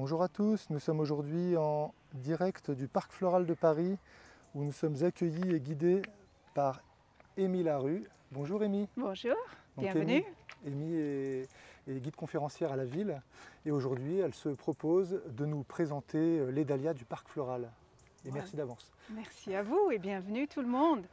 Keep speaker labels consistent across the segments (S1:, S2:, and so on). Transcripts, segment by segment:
S1: Bonjour à tous, nous sommes aujourd'hui en direct du Parc Floral de Paris où nous sommes accueillis et guidés par Émy Larue. Bonjour Émy.
S2: Bonjour,
S1: Donc
S2: bienvenue.
S1: Émy est guide conférencière à la ville et aujourd'hui elle se propose de nous présenter les dahlias du Parc Floral. Et merci d'avance.
S2: Merci à vous et bienvenue tout le monde.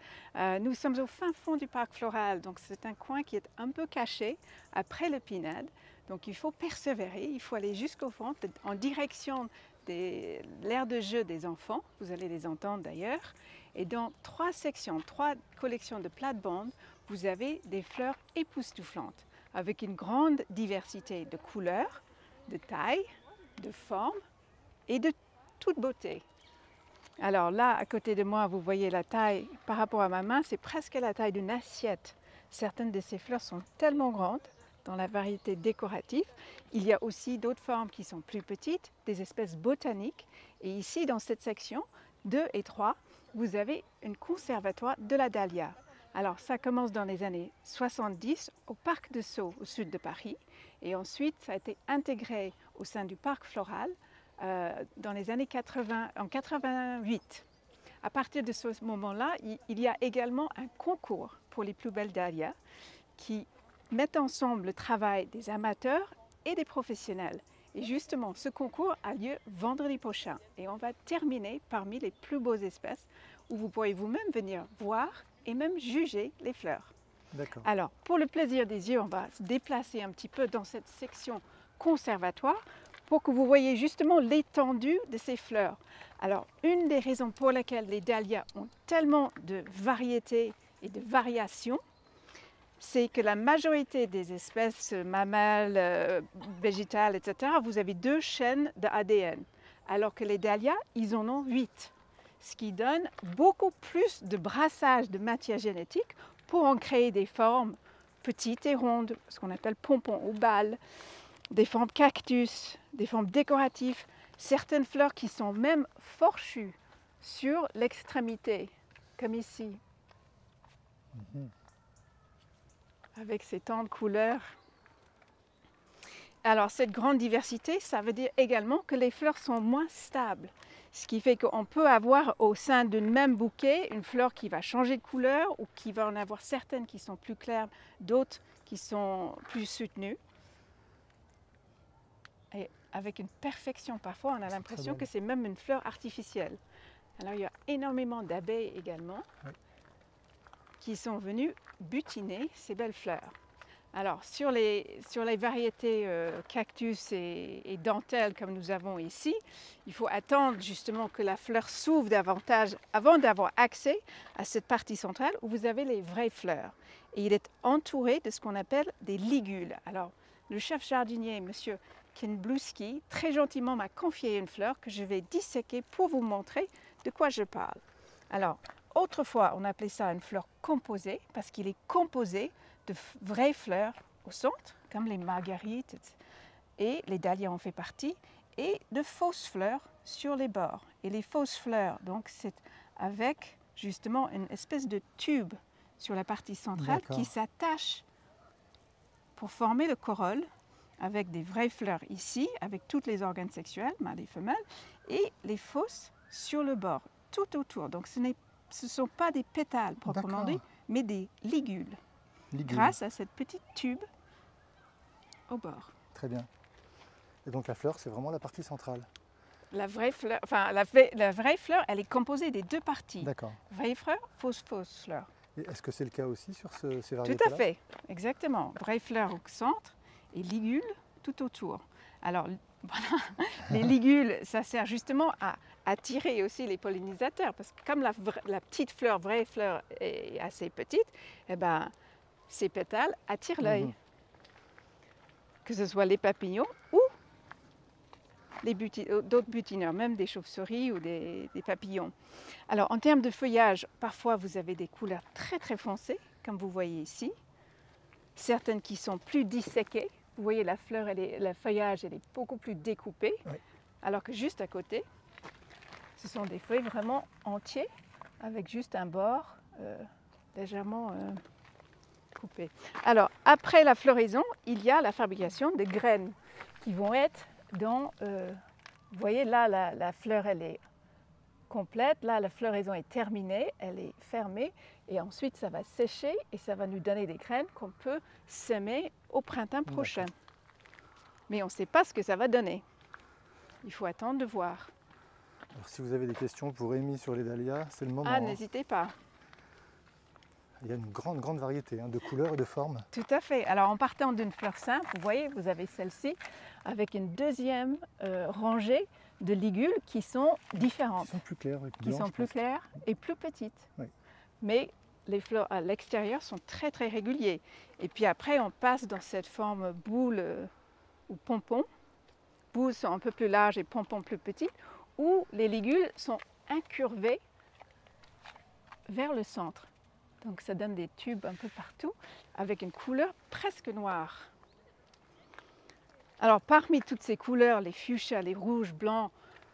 S2: Nous sommes au fin fond du Parc Floral, donc c'est un coin qui est un peu caché après le pinède. Donc il faut persévérer, il faut aller jusqu'au fond en direction de l'aire de jeu des enfants. Vous allez les entendre d'ailleurs. Et dans 3 sections, 3 collections de plates-bandes, vous avez des fleurs époustouflantes avec une grande diversité de couleurs, de tailles, de formes et de toute beauté. Alors là, à côté de moi, vous voyez la taille par rapport à ma main, c'est presque la taille d'une assiette. Certaines de ces fleurs sont tellement grandes dans la variété décorative. Il y a aussi d'autres formes qui sont plus petites, des espèces botaniques. Et ici, dans cette section 2 et 3, vous avez un conservatoire de la dahlia. Alors ça commence dans les années 70 au Parc de Sceaux, au sud de Paris. Et ensuite, ça a été intégré au sein du Parc Floral dans les années 80, en 88. À partir de ce moment-là, il y a également un concours pour les plus belles dahlias qui mettent ensemble le travail des amateurs et des professionnels. Et justement, ce concours a lieu vendredi prochain et on va terminer parmi les plus beaux espèces où vous pourrez vous-même venir voir et même juger les fleurs. Alors, pour le plaisir des yeux, on va se déplacer un petit peu dans cette section conservatoire pour que vous voyez justement l'étendue de ces fleurs. Alors, une des raisons pour lesquelles les dahlias ont tellement de variétés et de variations, c'est que la majorité des espèces mammales, végétales, etc., vous avez 2 chaînes d'ADN, alors que les dahlias, ils en ont 8, ce qui donne beaucoup plus de brassage de matière génétique pour en créer des formes petites et rondes, ce qu'on appelle pompons ou balles, des formes cactus, des formes décoratives, certaines fleurs qui sont même fourchues sur l'extrémité, comme ici, avec ces tons de couleurs. Alors cette grande diversité, ça veut dire également que les fleurs sont moins stables, ce qui fait qu'on peut avoir au sein d'un même bouquet une fleur qui va changer de couleur ou qui va en avoir certaines qui sont plus claires, d'autres qui sont plus soutenues. Et avec une perfection, parfois on a l'impression que c'est même une fleur artificielle. Alors il y a énormément d'abeilles également qui sont venues butiner ces belles fleurs. Alors sur les variétés cactus et dentelles comme nous avons ici, il faut attendre justement que la fleur s'ouvre davantage avant d'avoir accès à cette partie centrale où vous avez les vraies fleurs. Et il est entouré de ce qu'on appelle des ligules. Alors le chef jardinier, monsieur Kinbluski, très gentiment m'a confié une fleur que je vais disséquer pour vous montrer de quoi je parle. Alors, autrefois, on appelait ça une fleur composée parce qu'il est composé de vraies fleurs au centre, comme les marguerites, et les dahlias en fait partie, et de fausses fleurs sur les bords. Et les fausses fleurs, donc c'est avec justement une espèce de tube sur la partie centrale qui s'attache pour former le corolle, avec des vraies fleurs ici, avec tous les organes sexuels, mâles et femelles, et les fausses sur le bord, tout autour. Donc ce ne sont pas des pétales proprement dit, mais des ligules, grâce à cette petite tube au bord.
S1: Très bien. Et donc la fleur, c'est vraiment la partie centrale.
S2: La vraie fleur, enfin la vraie fleur, elle est composée des 2 parties.
S1: D'accord.
S2: Vraie fleur, fausse fleur.
S1: Et est-ce que c'est le cas aussi sur ces variétés-là?
S2: Tout à fait, exactement. Vraie fleur au centre et ligules tout autour. Alors, voilà, les ligules, ça sert justement à attirer aussi les pollinisateurs, parce que comme la petite fleur, vraie fleur, est assez petite, eh ben, ces pétales attirent l'œil. Que ce soit les papillons ou d'autres butineurs, même des chauves-souris ou des papillons. Alors, en termes de feuillage, parfois vous avez des couleurs très très foncées, comme vous voyez ici. Certaines qui sont plus disséquées. Vous voyez, la fleur, le feuillage, elle est beaucoup plus découpé. Oui. Alors que juste à côté, ce sont des feuilles vraiment entiers, avec juste un bord légèrement coupé. Alors, après la floraison, il y a la fabrication de graines qui vont être dans Vous voyez, là, la fleur, elle est complète. Là, la floraison est terminée, elle est fermée. Et ensuite, ça va sécher et ça va nous donner des graines qu'on peut semer au printemps prochain. Mais on ne sait pas ce que ça va donner. Il faut attendre de voir.
S1: Alors, si vous avez des questions pour Amy sur les dahlias, c'est le moment.
S2: Ah, n'hésitez pas.
S1: Il y a une grande variété de couleurs et de formes.
S2: Tout à fait. Alors, en partant d'une fleur simple, vous voyez, vous avez celle-ci avec une deuxième rangée de ligules qui sont différentes.
S1: Qui sont plus claires.
S2: Qui sont plus claires et plus petites.
S1: Oui.
S2: Mais les fleurs à l'extérieur sont très réguliers. Et puis après, on passe dans cette forme boule ou pompon. Boules sont un peu plus larges et pompons plus petits, où les ligules sont incurvées vers le centre. Donc ça donne des tubes un peu partout avec une couleur presque noire. Alors parmi toutes ces couleurs, les fuchsias, les rouges, blancs,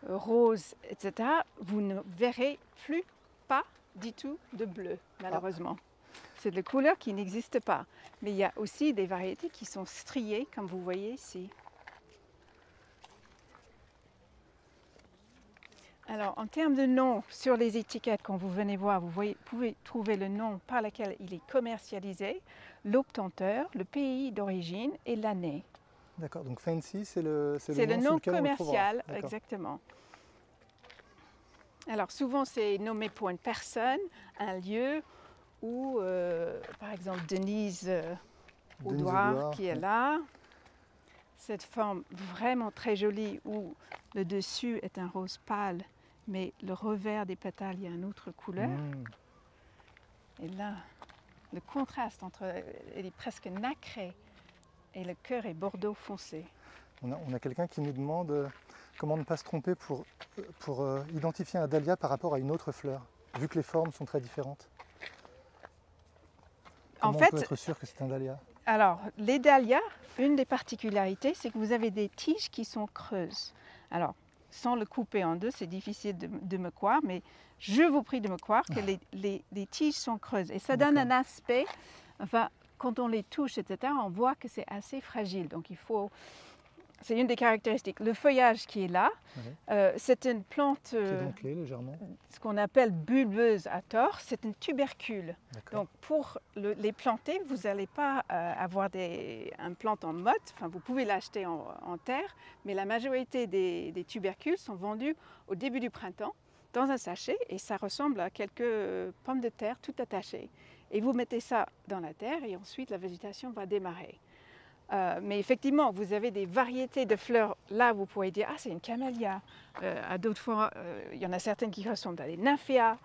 S2: roses, etc., vous ne verrez plus pas du tout de bleu, malheureusement. C'est des couleurs qui n'existent pas. Mais il y a aussi des variétés qui sont striées, comme vous voyez ici. Alors, en termes de nom, sur les étiquettes, quand vous venez voir, vous pouvez trouver le nom par lequel il est commercialisé, l'obtenteur, le pays d'origine et l'année.
S1: D'accord, donc Fancy, c'est le
S2: nom commercial, exactement. Alors, souvent, c'est nommé pour une personne, un lieu, ou par exemple Denise Audouard qui est là. Cette forme vraiment très jolie où le dessus est un rose pâle, mais le revers des pétales, il y a une autre couleur. Et là, le contraste entre, elle est presque nacrée et le cœur est bordeaux foncé.
S1: On a quelqu'un qui nous demande comment ne pas se tromper pour identifier un dahlia par rapport à une autre fleur, vu que les formes sont très différentes. Comment on peut être sûr que c'est un dahlia?
S2: Alors, les dahlias, une des particularités, c'est que vous avez des tiges qui sont creuses. Alors, sans le couper en deux, c'est difficile de me croire, mais je vous prie de me croire que les tiges sont creuses. Et ça donne un aspect, enfin, quand on les touche, etc., on voit que c'est assez fragile. Donc, il faut... C'est une des caractéristiques. Le feuillage qui est là, c'est une plante,
S1: qui est dentelée légèrement.
S2: Ce qu'on appelle bulbeuse à tort, c'est une tubercule. Donc pour les planter, vous n'allez pas avoir une plante en motte, enfin vous pouvez l'acheter en terre, mais la majorité des tubercules sont vendus au début du printemps dans un sachet et ça ressemble à quelques pommes de terre tout attachées. Et vous mettez ça dans la terre et ensuite la végétation va démarrer. Mais effectivement, vous avez des variétés de fleurs. Là, vous pourrez dire, ah, c'est une camélia. À d'autres fois, il y en a certaines qui ressemblent à des nymphéas.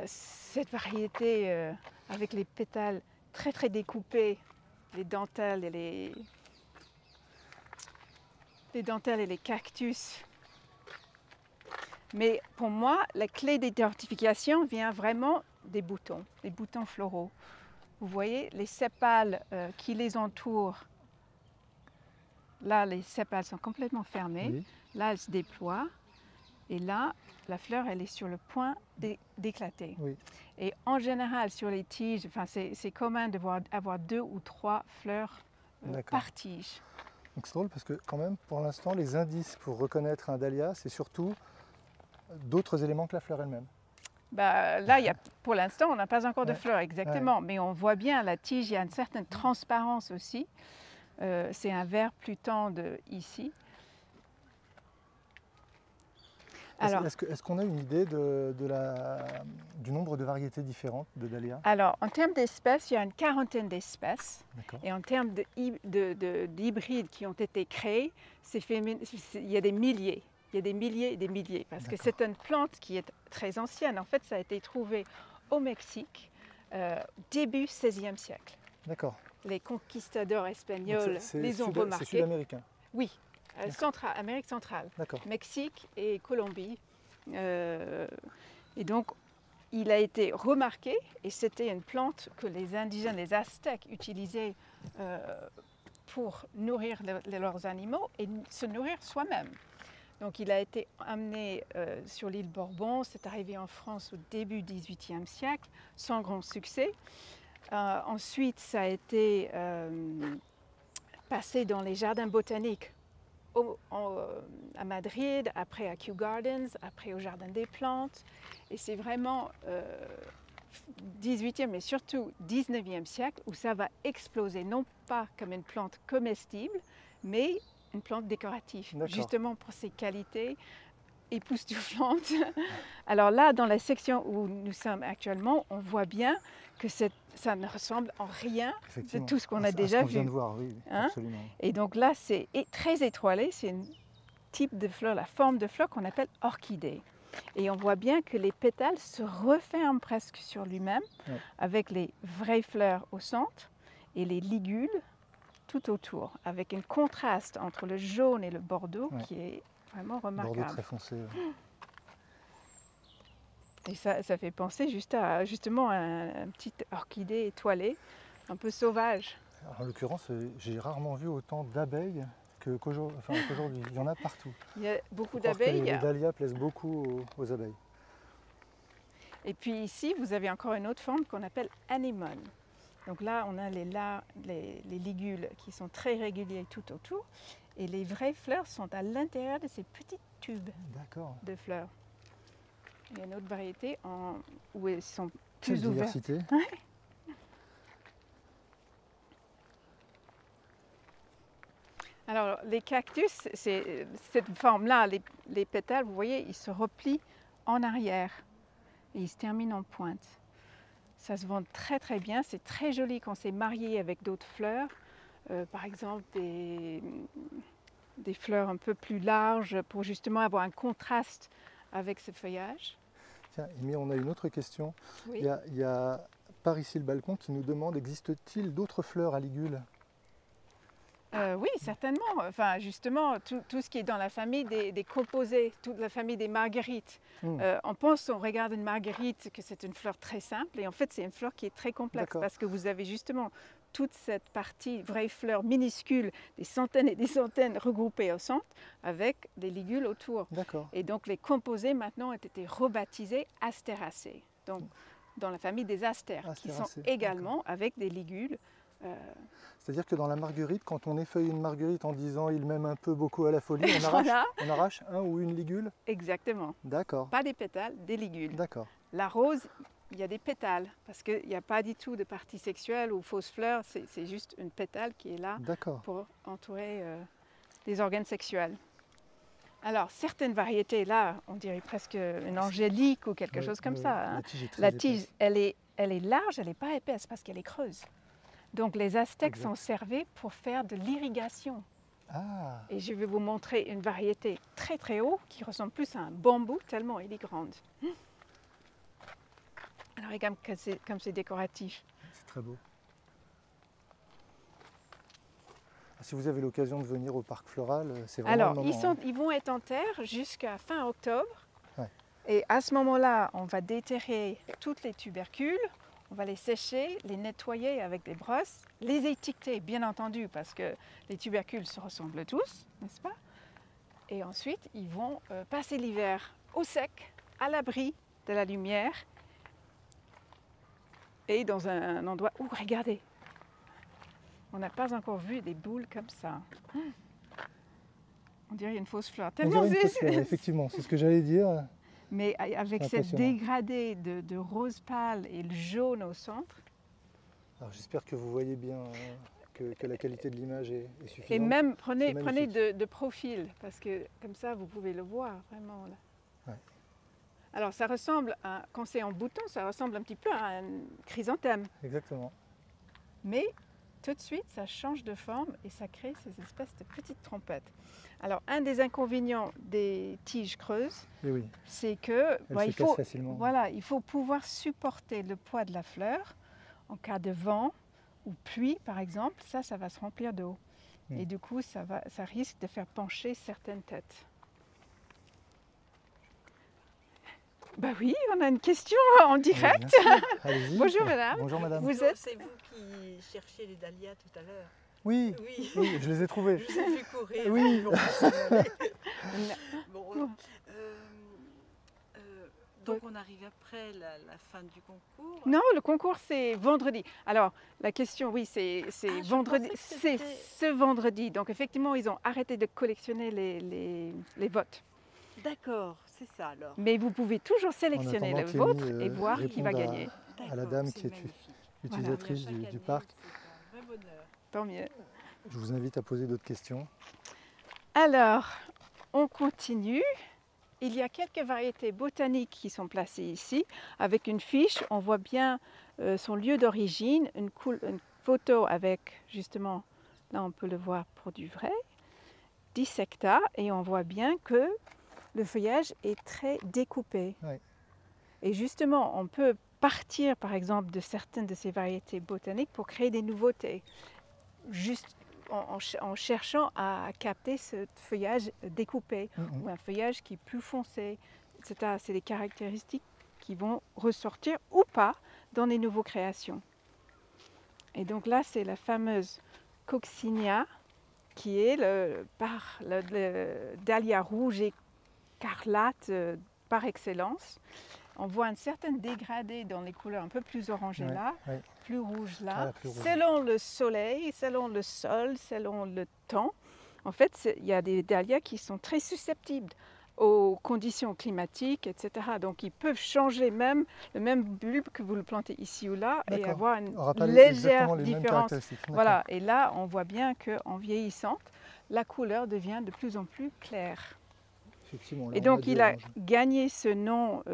S2: Cette variété avec les pétales très découpés, les dentelles et les cactus. Mais pour moi, la clé d'identification vient vraiment des boutons floraux. Vous voyez les sépales qui les entourent. Là, les sépales sont complètement fermés. Oui. Là, elles se déploient. Et là, la fleur, elle est sur le point d'éclater. Oui. Et en général, sur les tiges, enfin, c'est commun d'avoir 2 ou 3 fleurs par tige.
S1: Donc c'est drôle parce que quand même, pour l'instant, les indices pour reconnaître un dahlia, c'est surtout d'autres éléments que la fleur elle-même.
S2: Bah, là, pour l'instant, on n'a pas encore de fleurs exactement, mais on voit bien la tige, il y a une certaine transparence aussi. C'est un vert plus tendre ici.
S1: Est-ce qu'on a une idée du nombre de variétés différentes de dahlias?
S2: Alors, en termes d'espèces, il y a une quarantaine d'espèces. Et en termes d'hybrides qui ont été créés, il y a des milliers. Il y a des milliers et des milliers, parce que c'est une plante qui est très ancienne. En fait, ça a été trouvé au Mexique, début XVIe siècle.
S1: D'accord.
S2: Les conquistadors espagnols les ont remarqués.
S1: C'est sud-américain?
S2: Oui, Amérique centrale, Mexique et Colombie. Et donc, il a été remarqué, et c'était une plante que les indigènes, les Aztèques, utilisaient pour nourrir leurs animaux et se nourrir soi-même. Donc il a été amené sur l'île Bourbon, c'est arrivé en France au début du XVIIIe siècle, sans grand succès. Ensuite, ça a été passé dans les jardins botaniques à Madrid, après à Kew Gardens, après au Jardin des Plantes. Et c'est vraiment 18e mais surtout 19e siècle où ça va exploser, non pas comme une plante comestible, mais une plante décorative, justement pour ses qualités époustouflantes. Alors là, dans la section où nous sommes actuellement, on voit bien que ça ne ressemble en rien de tout ce qu'on a déjà vu.
S1: Vient de voir, oui, absolument.
S2: Et donc là, c'est très étoilé, c'est un type de fleur, la forme de fleur qu'on appelle orchidée. Et on voit bien que les pétales se referment presque sur lui-même, avec les vraies fleurs au centre et les ligules tout autour, avec un contraste entre le jaune et le bordeaux qui est vraiment remarquable.
S1: Bordeaux très foncé.
S2: Et ça fait penser justement à une petite orchidée étoilée, un peu sauvage.
S1: Alors, en l'occurrence, j'ai rarement vu autant d'abeilles qu'aujourd'hui. Il y en a partout.
S2: Il y a beaucoup d'abeilles.
S1: Les dahlias plaisent beaucoup aux abeilles.
S2: Et puis ici, vous avez encore une autre forme qu'on appelle anémone. Donc là, on a les ligules qui sont très réguliers tout autour. Et les vraies fleurs sont à l'intérieur de ces petits tubes de fleurs. Il y a une autre variété où elles sont plus ouvertes.
S1: Quelle diversité.
S2: Alors, les cactus, c'est cette forme-là, les pétales, vous voyez, ils se replient en arrière et ils se terminent en pointe. Ça se vend très très bien, c'est très joli quand c'est marié avec d'autres fleurs, par exemple des fleurs un peu plus larges pour justement avoir un contraste avec ce feuillage.
S1: Tiens, Amy, on a une autre question.
S2: Oui.
S1: Il y a par ici le balcon qui nous demande, existe-t-il d'autres fleurs à ligules?
S2: Oui, certainement. Enfin, justement, tout ce qui est dans la famille des composés, toute la famille des marguerites. On regarde une marguerite, que c'est une fleur très simple, et en fait, c'est une fleur qui est très complexe parce que vous avez justement toute cette partie, vraie fleur minuscule, des centaines et des centaines regroupées au centre, avec des ligules autour. Et donc, les composés maintenant ont été rebaptisés astéracées. Donc, dans la famille des astères, qui sont également avec des ligules.
S1: C'est-à-dire que dans la marguerite, quand on effeuille une marguerite en disant « il m'aime un peu, beaucoup à la folie », on arrache un ou une ligule?
S2: Exactement.
S1: D'accord.
S2: Pas des pétales, des ligules.
S1: D'accord.
S2: La rose, il y a des pétales, parce qu'il n'y a pas du tout de partie sexuelle ou fausse fleur, c'est juste une pétale qui est là pour entourer les organes sexuels. Alors, certaines variétés, là, on dirait presque une angélique ou quelque chose comme ça. Hein.
S1: La tige,
S2: elle est large, elle n'est pas épaisse parce qu'elle est creuse. Donc les Aztèques s'en servaient pour faire de l'irrigation. Et je vais vous montrer une variété très très haut qui ressemble plus à un bambou tellement elle est grande. Alors regarde comme c'est décoratif.
S1: C'est très beau. Si vous avez l'occasion de venir au parc floral, c'est vraiment le moment.
S2: Ils vont être en terre jusqu'à fin octobre. Et à ce moment-là, on va déterrer toutes les tubercules. On va les sécher, les nettoyer avec des brosses, les étiqueter bien entendu parce que les tubercules se ressemblent tous, n'est-ce pas? Et ensuite, ils vont passer l'hiver au sec, à l'abri de la lumière et dans un endroit où, regardez, on n'a pas encore vu des boules comme ça. On dirait une fausse fleur.
S1: On dirait une fausse fleur, effectivement, c'est ce que j'allais dire.
S2: Mais avec cette dégradée de rose pâle et le jaune au centre.
S1: Alors j'espère que vous voyez bien que la qualité de l'image est suffisante.
S2: Et même prenez de profil, parce que comme ça vous pouvez le voir vraiment là. Alors ça ressemble, quand c'est en bouton, ça ressemble un petit peu à un chrysanthème.
S1: Exactement.
S2: Mais tout de suite ça change de forme et ça crée ces espèces de petites trompettes. Alors, un des inconvénients des tiges creuses, c'est que il faut pouvoir supporter le poids de la fleur en cas de vent ou pluie, par exemple. Ça va se remplir d'eau. Et du coup, ça risque de faire pencher certaines têtes. Bah oui, on a une question en direct. Bonjour madame.
S1: Bonjour madame.
S3: C'est vous qui cherchiez les dahlias tout à l'heure.
S1: Oui, je les ai trouvés.
S3: Je vous ai vu courir.
S1: Oui.
S3: Donc on arrive après la fin du concours.
S2: Non, le concours c'est vendredi. Alors la question, oui, c'est
S3: je
S2: vendredi.
S3: pensais que
S2: C'est
S3: c'était-
S2: ce vendredi. Donc effectivement, ils ont arrêté de collectionner les votes.
S3: D'accord, c'est ça alors.
S2: Mais vous pouvez toujours
S1: En
S2: sélectionner
S1: attendant
S2: le
S1: qu'Amy,
S2: vôtre et voir qui va
S1: réponde
S2: gagner.
S1: à la dame qui est
S3: magnifique.
S1: utilisatrice
S3: Chaque
S1: du
S3: année,
S1: parc.
S3: c'est un vrai bonheur.
S2: Tant mieux.
S1: Je vous invite à poser d'autres questions.
S2: Alors, on continue. Il y a quelques variétés botaniques qui sont placées ici. Avec une fiche, on voit bien son lieu d'origine, une photo avec justement, là on peut le voir pour du vrai, 10 hectares, et on voit bien que le feuillage est très découpé.
S1: Oui.
S2: Et justement, on peut partir par exemple de certaines de ces variétés botaniques pour créer des nouveautés, juste en cherchant à capter ce feuillage découpé ou un feuillage qui est plus foncé, etc. C'est des caractéristiques qui vont ressortir ou pas dans les nouvelles créations. Et donc là, c'est la fameuse Coccinia, qui est le dahlia rouge écarlate par excellence. On voit un certain dégradé dans les couleurs un peu plus orangées là, plus rouge là,
S1: plus rouge.
S2: Selon le soleil, selon le sol, selon le temps. En fait, il y a des dahlias qui sont très susceptibles aux conditions climatiques, etc. Donc ils peuvent changer même le même bulbe que vous le plantez ici ou là et avoir une légère différence. Voilà, et là on voit bien qu'en vieillissant, la couleur devient de plus en plus claire. Et donc il a gagné ce nom,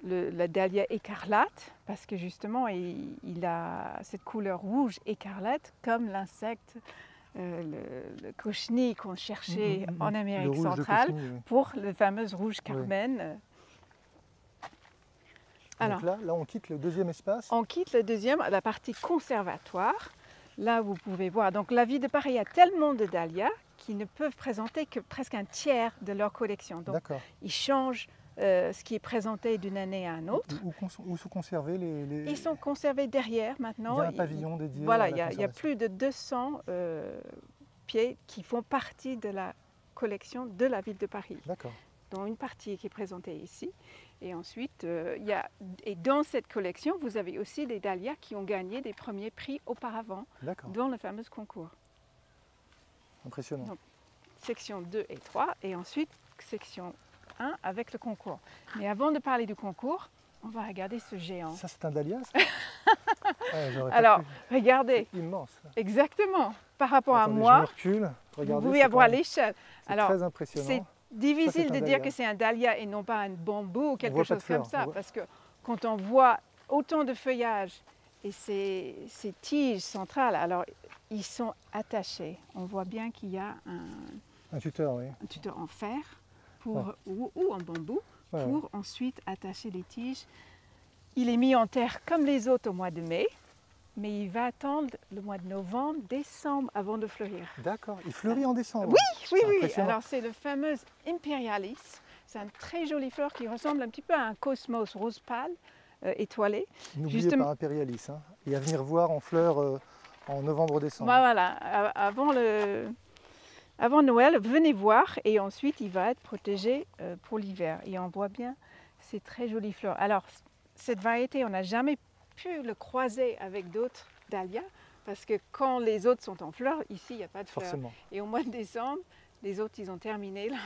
S2: la dahlia écarlate, parce que justement il a cette couleur rouge écarlate comme l'insecte, le cochenille qu'on cherchait en Amérique centrale pour le fameux rouge carmen.
S1: Alors, donc là, on quitte le deuxième espace.
S2: On quitte le deuxième, la partie conservatoire. Là, vous pouvez voir. Donc, la ville de Paris a tellement de dahlias qui ne peuvent présenter que presque un tiers de leur collection. Donc, ils changent ce qui est présenté d'une année à une autre.
S1: Où sont conservés les...
S2: Ils sont conservés derrière maintenant.
S1: Il y a un pavillon dédié
S2: voilà,
S1: à la
S2: il y a plus de 200 pieds qui font partie de la collection de la ville de Paris.
S1: D'accord.
S2: Dont une partie qui est présentée ici. Et ensuite, et dans cette collection, vous avez aussi des dahlias qui ont gagné des premiers prix auparavant dans le fameux concours.
S1: Impressionnant.
S2: Donc, section 2 et 3, et ensuite section 1 avec le concours. Mais avant de parler du concours, on va regarder ce géant.
S1: Ça, c'est un dahlia, ça
S2: Alors, regardez.
S1: C'est immense.
S2: Exactement. Par rapport à moi,
S1: je me recule.
S2: Regardez, vous pouvez avoir l'échelle.
S1: C'est très impressionnant.
S2: C'est difficile de dire que c'est un dahlia et non pas un bambou ou quelque chose comme ça, parce que quand on voit autant de feuillage et ces tiges centrales, alors ils sont attachés. On voit bien qu'il y a
S1: un tuteur,
S2: un tuteur en fer ou en bambou pour ensuite attacher les tiges. Il est mis en terre comme les autres au mois de mai, mais il va attendre le mois de novembre, décembre avant de fleurir.
S1: D'accord, il fleurit en décembre.
S2: Oui. Alors c'est le fameux Imperialis. C'est un très joli fleur qui ressemble un petit peu à un cosmos rose pâle, étoilé.
S1: N'oubliez pas Imperialis. Hein. Et à venir voir en fleurs en novembre-décembre.
S2: Voilà, avant Noël, venez voir et ensuite il va être protégé pour l'hiver. Et on voit bien ces très jolies fleurs. Alors cette variété, on n'a jamais pu le croiser avec d'autres dahlias parce que quand les autres sont en fleurs, ici il n'y a pas de fleurs.
S1: Forcément.
S2: Et au mois de décembre, les autres ils ont terminé là.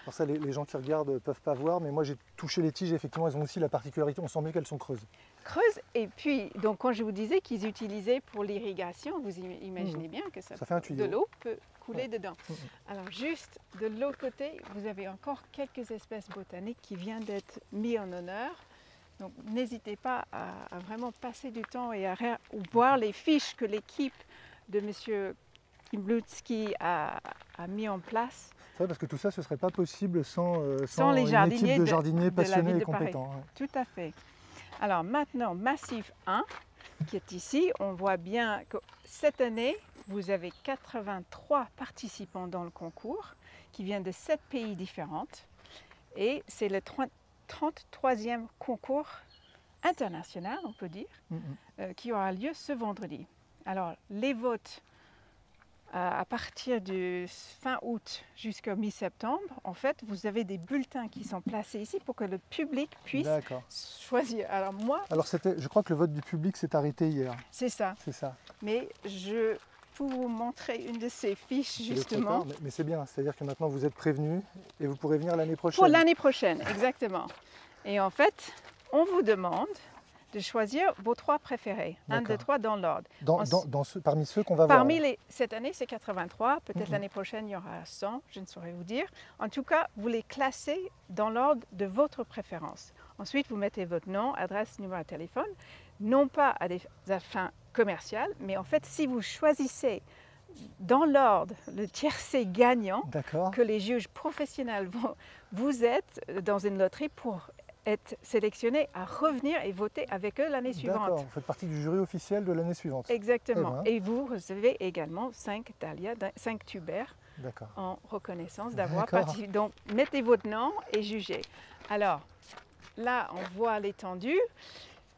S1: Alors ça, les gens qui regardent ne peuvent pas voir, mais moi j'ai touché les tiges, effectivement elles ont aussi la particularité, on sent bien qu'elles sont creuses.
S2: Creuses, et puis donc quand je vous disais qu'ils utilisaient pour l'irrigation, vous imaginez bien que ça
S1: fait un tuyau.
S2: De l'eau peut couler dedans. Alors juste de l'autre côté, vous avez encore quelques espèces botaniques qui viennent d'être mises en honneur. Donc n'hésitez pas à vraiment passer du temps et à voir les fiches que l'équipe de M. Kimblutsky a mis en place.
S1: C'est vrai, parce que tout ça, ce ne serait pas possible sans
S2: les
S1: une équipe de jardiniers passionnés et compétents.
S2: Tout à fait. Alors maintenant, Massif 1, qui est ici, on voit bien que cette année, vous avez 83 participants dans le concours qui viennent de 7 pays différents. Et c'est le 33e concours international, on peut dire, qui aura lieu ce vendredi. Alors, les votes à partir du fin août jusqu'au mi-septembre, en fait, vous avez des bulletins qui sont placés ici pour que le public puisse
S1: D'accord.
S2: choisir. Alors moi,
S1: Alors je crois que le vote du public s'est arrêté hier,
S2: c'est ça.
S1: c'est ça.
S2: Mais je peux vous montrer une de ces fiches
S1: C'est le
S2: justement.
S1: trop tard, mais c'est bien, c'est-à-dire que maintenant vous êtes prévenus et vous pourrez venir l'année prochaine.
S2: Pour l'année prochaine, exactement. Et en fait, on vous demande de choisir vos 3 préférés. 1, 2,
S1: D'accord.
S2: 3 dans l'ordre.
S1: Parmi ceux qu'on va voir.
S2: Cette année, c'est 83. Peut-être
S1: Mhm.
S2: l'année prochaine, il y aura 100. Je ne saurais vous dire. En tout cas, vous les classez dans l'ordre de votre préférence. Ensuite, vous mettez votre nom, adresse, numéro de téléphone. Non pas à des fins commerciales, mais en fait, si vous choisissez dans l'ordre le tiercé gagnant,
S1: D'accord.
S2: que les juges professionnels vous êtes dans une loterie pour être sélectionné à revenir et voter avec eux l'année
S1: D'accord,
S2: suivante.
S1: vous faites partie du jury officiel de l'année suivante.
S2: Exactement.
S1: Eh ben.
S2: Et vous recevez également 5 dahlias, 5 tubères
S1: D'accord.
S2: en reconnaissance d'avoir
S1: D'accord.
S2: participé. Donc, mettez votre nom et jugez. Alors, là, on voit l'étendue.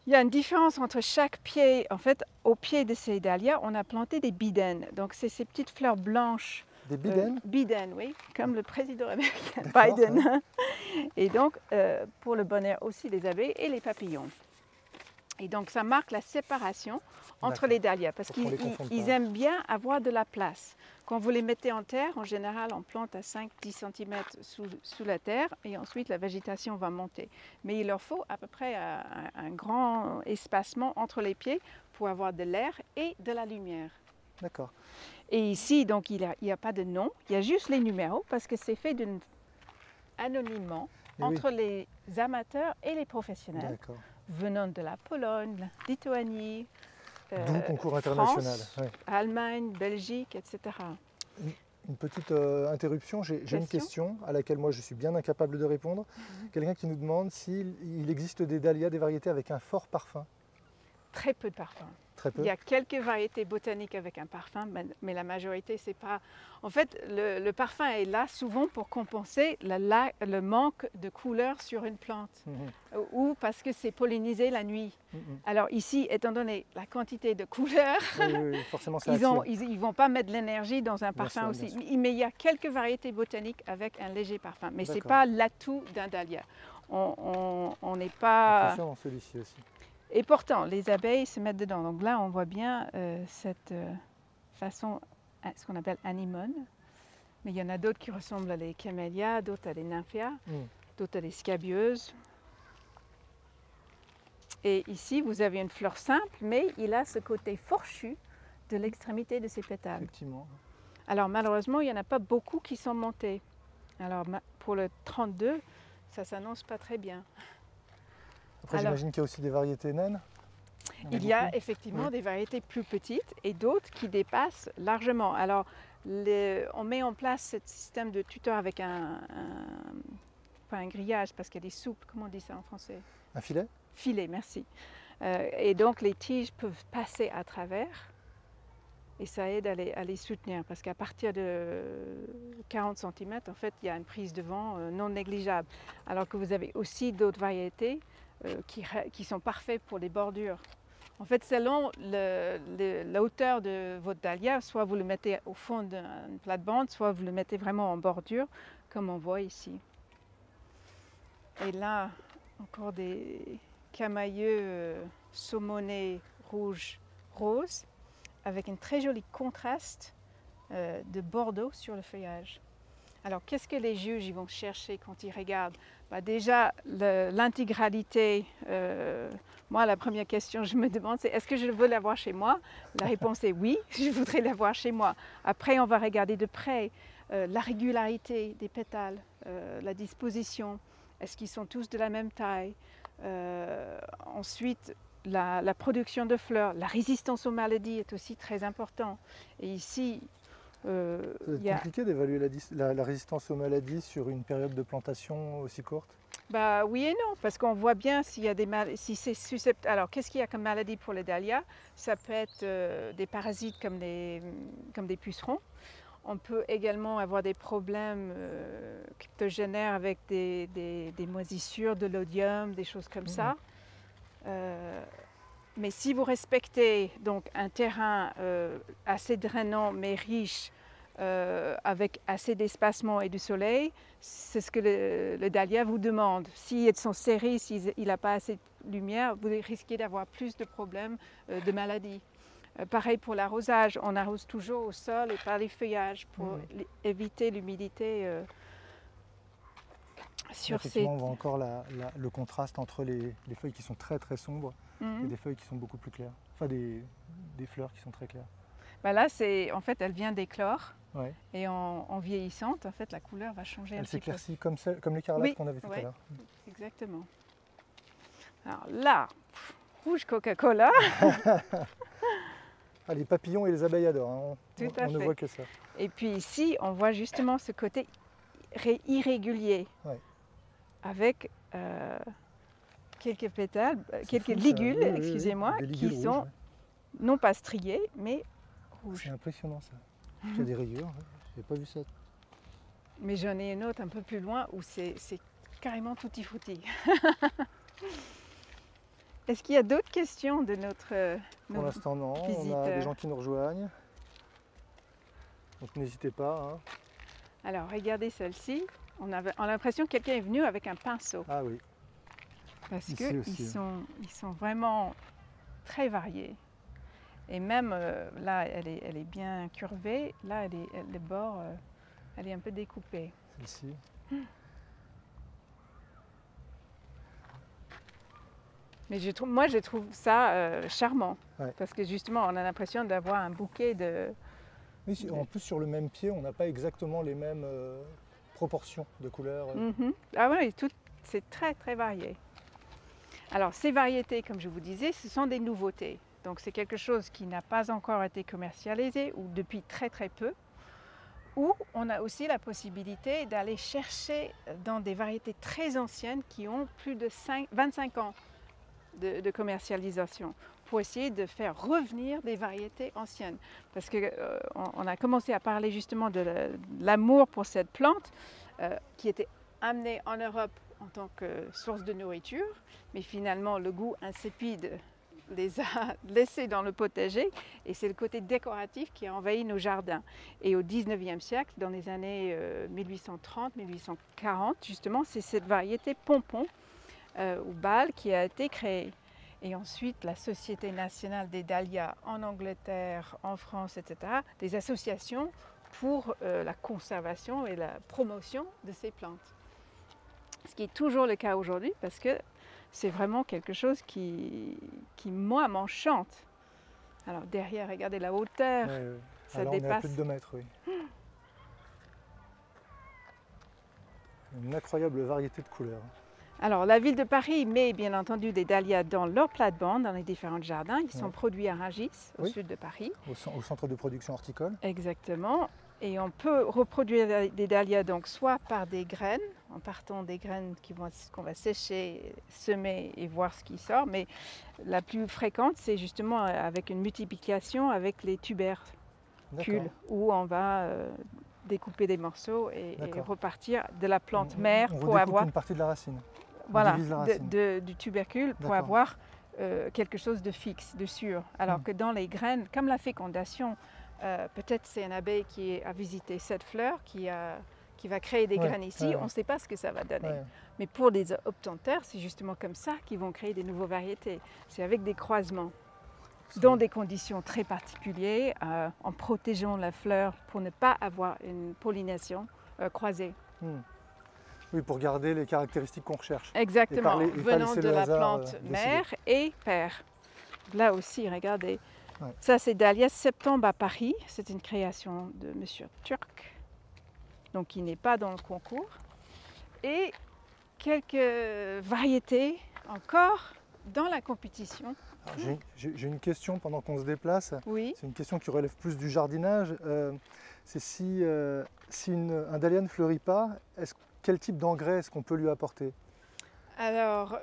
S2: Il y a une différence entre chaque pied. En fait, au pied de ces dahlias, on a planté des bidens. Donc, c'est ces petites fleurs blanches.
S1: Des bidens
S2: Biden, oui, comme le président américain
S1: D'accord,
S2: Biden. Et donc, pour le bonheur aussi des abeilles et les papillons. Et donc, ça marque la séparation entre
S1: D'accord.
S2: les dahlias, parce
S1: Pour qu'on les confonde
S2: qu'ils
S1: pas.
S2: aiment bien avoir de la place. Quand vous les mettez en terre, en général, on plante à 5-10 cm sous la terre, et ensuite la végétation va monter. Mais il leur faut à peu près un grand espacement entre les pieds pour avoir de l'air et de la lumière.
S1: D'accord.
S2: Et ici, donc, il n'y a pas de nom, il y a juste les numéros parce que c'est fait anonymement
S1: Eh
S2: entre les amateurs et les professionnels
S1: D'accord.
S2: venant de la Pologne, la Lituanie,
S1: D'où concours international.
S2: France,
S1: Ouais.
S2: Allemagne, Belgique, etc.
S1: Une petite interruption, j'ai une question à laquelle moi je suis bien incapable de répondre. Quelqu'un qui nous demande s'il existe des dahlias, des variétés avec un fort parfum.
S2: Très peu de parfums.
S1: Très peu.
S2: Il y a quelques variétés botaniques avec un parfum, mais la majorité, c'est pas... En fait, le parfum est là souvent pour compenser le manque de couleur sur une plante ou parce que c'est pollinisé la nuit. Alors ici, étant donné la quantité de couleurs,
S1: Oui, forcément ça
S2: ils
S1: attire.
S2: ne vont pas mettre de l'énergie dans un
S1: Bien
S2: parfum
S1: sûr,
S2: aussi.
S1: bien
S2: Mais il y a quelques variétés botaniques avec un léger parfum, mais ce n'est
S1: D'accord.
S2: pas l'atout d'un dahlia. On n'est pas...
S1: Attention, celui-ci aussi.
S2: Et pourtant, les abeilles se mettent dedans. Donc là, on voit bien cette façon, ce qu'on appelle anémone. Mais il y en a d'autres qui ressemblent à des camélias, d'autres à des nymphéas, d'autres à des scabieuses. Et ici, vous avez une fleur simple, mais il a ce côté fourchu de l'extrémité de ses pétales.
S1: Effectivement.
S2: Alors malheureusement, il n'y en a pas beaucoup qui sont montés. Alors pour le 32, ça ne s'annonce pas très bien.
S1: Après,
S2: Alors,
S1: j'imagine qu'il y a aussi des variétés naines.
S2: Il y a effectivement des variétés plus petites et d'autres qui dépassent largement. Alors, on met en place ce système de tuteur avec pas un grillage parce qu'il y a des soupes, comment on dit ça en français?
S1: Un filet?
S2: Filet, merci. Et donc, les tiges peuvent passer à travers et ça aide à les soutenir parce qu'à partir de 40 cm, en fait, il y a une prise de vent non négligeable. Alors que vous avez aussi d'autres variétés qui sont parfaits pour les bordures. En fait, selon la hauteur de votre dahlia, soit vous le mettez au fond d'une plate-bande, soit vous le mettez vraiment en bordure, comme on voit ici. Et là, encore des camailleux saumonés rouge-rose, avec un très joli contraste de bordeaux sur le feuillage. Alors, qu'est-ce que les juges ils vont chercher quand ils regardent? Déjà, l'intégralité. Moi, la première question que je me demande, c'est est-ce que je veux l'avoir chez moi? La réponse est oui, je voudrais l'avoir chez moi. Après, on va regarder de près la régularité des pétales, la disposition. Est-ce qu'ils sont tous de la même taille? Ensuite, la production de fleurs, la résistance aux maladies est aussi très important. Et ici,
S1: c'est compliqué d'évaluer la résistance aux maladies sur une période de plantation aussi courte?
S2: Oui et non, parce qu'on voit bien s'il y a des maladies, si c'est susceptible. Alors, qu'est-ce qu'il y a comme maladie pour les dahlias? Ça peut être des parasites comme des pucerons. On peut également avoir des problèmes cryptogénaires avec des moisissures, de l'odium, des choses comme ça. Mais si vous respectez donc un terrain assez drainant mais riche, avec assez d'espacement et de soleil, c'est ce que le dahlia vous demande. S'ils sont serrés, s'il n'a pas assez de lumière, vous risquez d'avoir plus de problèmes de maladies. Pareil pour l'arrosage, on arrose toujours au sol et pas les feuillages pour éviter l'humidité sur ces...
S1: Effectivement, on voit encore le contraste entre les feuilles qui sont très très sombres et des feuilles qui sont beaucoup plus claires. Enfin, des fleurs qui sont très claires.
S2: Bah là, en fait, elle vient d'éclore.
S1: Ouais.
S2: Et en vieillissante, en fait, la couleur va changer un petit peu.
S1: Elle s'éclaircit comme l'écarlate qu'on avait tout à l'heure.
S2: Exactement. Alors là, rouge Coca-Cola.
S1: Ah, les papillons et les abeilles adorent, hein. On ne voit que ça.
S2: Et puis ici, on voit justement ce côté irrégulier, avec quelques pétales, quelques ligules, excusez-moi, qui sont non pas striées, mais rouges.
S1: C'est impressionnant ça. Il y a des rayures, je n'ai pas vu ça.
S2: Mais j'en ai une autre un peu plus loin où c'est carrément tutti frutti. Est-ce qu'il y a d'autres questions de notre
S1: Pour l'instant non, on a des gens qui nous rejoignent. Donc n'hésitez pas. Hein.
S2: Alors regardez celle-ci, on a l'impression que quelqu'un est venu avec un pinceau.
S1: Ah oui.
S2: Parce qu'ils sont vraiment très variés. Et même là, elle est bien curvée. Là, le bord, elle est un peu découpée.
S1: Celle-ci.
S2: Mais moi, je trouve ça charmant.
S1: Ouais.
S2: Parce que justement, on a l'impression d'avoir un bouquet de...
S1: Oui, en plus, sur le même pied, on n'a pas exactement les mêmes proportions de couleurs.
S2: Ah oui, c'est très, très varié. Alors, ces variétés, comme je vous disais, ce sont des nouveautés. Donc c'est quelque chose qui n'a pas encore été commercialisé ou depuis très très peu. Ou on a aussi la possibilité d'aller chercher dans des variétés très anciennes qui ont plus de 25 ans de commercialisation pour essayer de faire revenir des variétés anciennes. Parce qu'on a commencé à parler justement de l'amour pour cette plante qui était amenée en Europe en tant que source de nourriture, mais finalement le goût insipide les a laissés dans le potager et c'est le côté décoratif qui a envahi nos jardins. Et au 19e siècle, dans les années 1830-1840, justement, c'est cette variété pompon ou balle qui a été créée. Et ensuite, la Société nationale des dahlias en Angleterre, en France, etc., des associations pour la conservation et la promotion de ces plantes. Ce qui est toujours le cas aujourd'hui parce que c'est vraiment quelque chose qui moi, m'enchante. Alors derrière, regardez la hauteur, ça
S1: alors,
S2: dépasse.
S1: on est à plus de 2 mètres, oui. Une incroyable variété de couleurs.
S2: Alors la ville de Paris met bien entendu des dahlias dans leur plate-bande, dans les différents jardins. Ils sont produits à Rungis, au sud de Paris.
S1: Au centre de production horticole.
S2: Exactement. Et on peut reproduire des dahlias donc soit par des graines, en partant des graines qu'on va sécher, semer et voir ce qui sort. Mais la plus fréquente, c'est justement avec une multiplication avec les tubercules, où on va découper des morceaux et repartir de la plante mère pour avoir
S1: une partie de la racine.
S2: Voilà, du tubercule pour avoir quelque chose de fixe, de sûr. Alors que dans les graines, comme la fécondation, peut-être c'est un abeille qui a visité cette fleur, qui va créer des graines ici, on ne sait pas ce que ça va donner. Mais pour les obtenteurs, c'est justement comme ça qu'ils vont créer des nouvelles variétés. C'est avec des croisements, dans des conditions très particulières, en protégeant la fleur pour ne pas avoir une pollination croisée.
S1: Oui, pour garder les caractéristiques qu'on recherche.
S2: Exactement, venant de la plante mère et père. Là aussi, regardez. Ça, c'est Dahlia Septembre à Paris. C'est une création de Monsieur Turc, donc qui n'est pas dans le concours. Et quelques variétés encore dans la compétition.
S1: J'ai une question pendant qu'on se déplace.
S2: Oui.
S1: C'est une question qui relève plus du jardinage. C'est si un dahlia ne fleurit pas, quel type d'engrais est-ce qu'on peut lui apporter?
S2: Alors,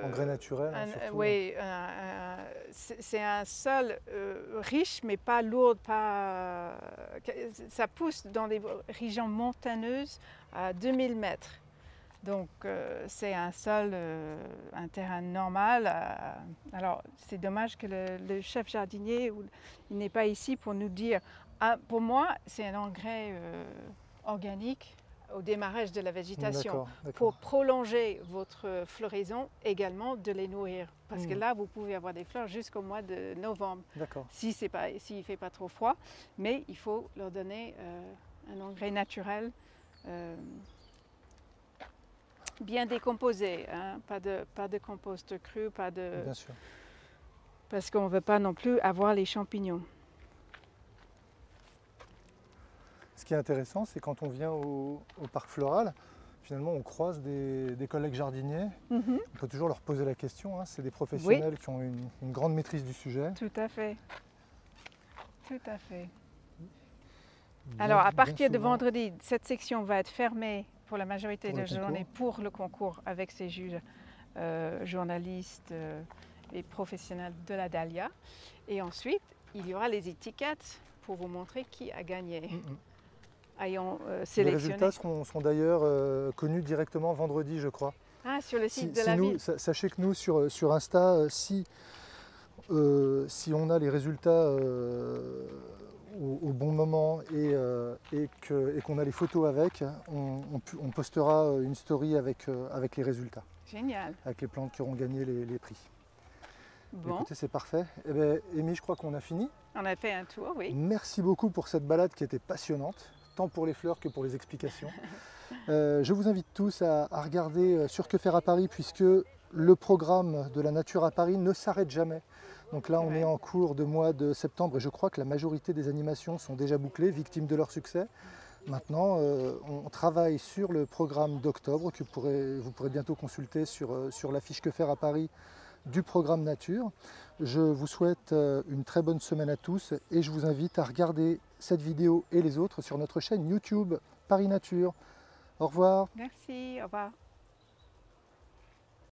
S1: engrais naturel, surtout.
S2: Oui, c'est un sol riche mais pas lourd, ça pousse dans des régions montagneuses à 2000 mètres. Donc c'est un sol, un terrain normal. Alors c'est dommage que le chef jardinier il n'est pas ici pour nous dire. Ah, pour moi, c'est un engrais organique au démarrage de la végétation pour prolonger votre floraison, également de les nourrir. Parce que là, vous pouvez avoir des fleurs jusqu'au mois de novembre, s'il ne fait pas trop froid. Mais il faut leur donner un engrais naturel bien décomposé, hein? Pas de compost cru, pas de...
S1: Bien sûr.
S2: Parce qu'on ne veut pas non plus avoir les champignons.
S1: Ce qui est intéressant, c'est quand on vient au parc floral, finalement on croise des collègues jardiniers. On peut toujours leur poser la question, hein. C'est des professionnels qui ont une grande maîtrise du sujet.
S2: Tout à fait. Tout à fait. Alors à partir de vendredi, cette section va être fermée pour la majorité de la journée pour le concours avec ces juges journalistes et professionnels de la Dahlia. Et ensuite, il y aura les étiquettes pour vous montrer qui a gagné. Ayant sélectionné.
S1: Les résultats seront d'ailleurs connus directement vendredi, je crois.
S2: Ah, sur le site de la ville.
S1: Sachez que nous, sur Insta, si on a les résultats au bon moment et qu'on a les photos avec, on postera une story avec les résultats.
S2: Génial.
S1: Avec les plantes qui auront gagné les prix.
S2: Bon.
S1: Écoutez, c'est parfait. Eh bien, Amy, je crois qu'on a fini.
S2: On a fait un tour, oui.
S1: Merci beaucoup pour cette balade qui était passionnante, tant pour les fleurs que pour les explications. Je vous invite tous à regarder sur Que faire à Paris, puisque le programme de la nature à Paris ne s'arrête jamais. Donc là, on est en cours de mois de septembre et je crois que la majorité des animations sont déjà bouclées, victimes de leur succès. Maintenant, on travaille sur le programme d'octobre que vous pourrez bientôt consulter sur la fiche Que faire à Paris du programme nature. Je vous souhaite une très bonne semaine à tous et je vous invite à regarder cette vidéo et les autres sur notre chaîne YouTube Paris Nature. Au revoir.
S2: Merci, au revoir.